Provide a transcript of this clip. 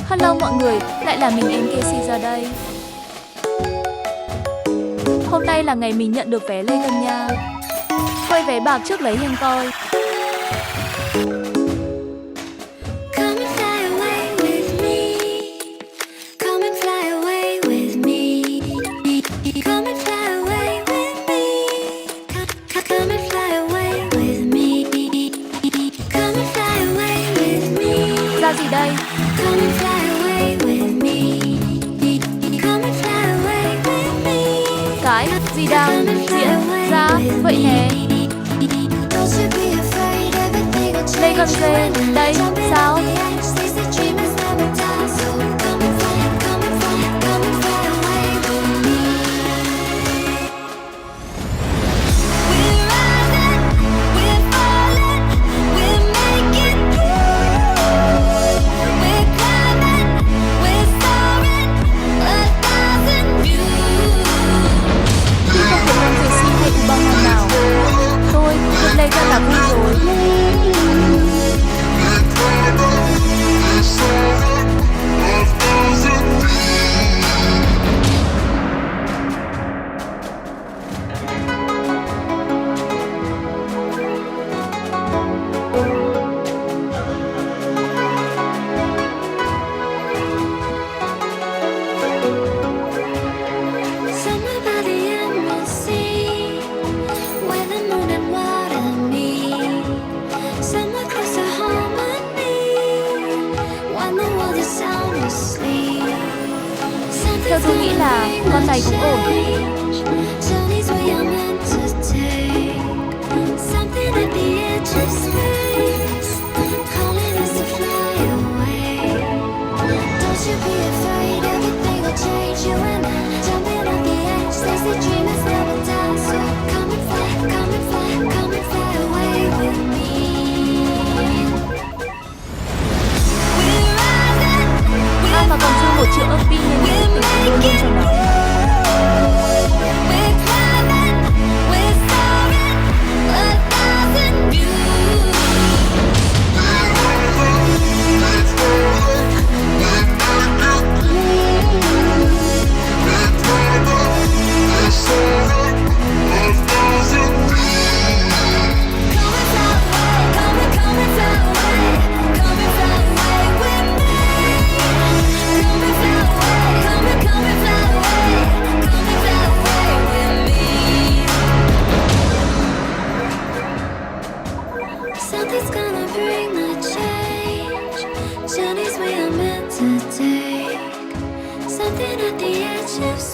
Hello mọi người, lại là mình em Casey giờ đây. Hôm nay là ngày mình nhận được vé Lê Gần nha. Quay vé bạc trước lấy hình coi. Ra gì đây? Cái gì đang diễn ra vậy nè? Lê Gần dê đây sao? Đây rất là vui rồi. Theo tôi nghĩ là con này cũng ổn. Mà còn chưa 1 triệu ấp pin nên mình phải luôn luôn cho nó. Something's gonna bring the change. Journeys we are meant to take. Something at the edge of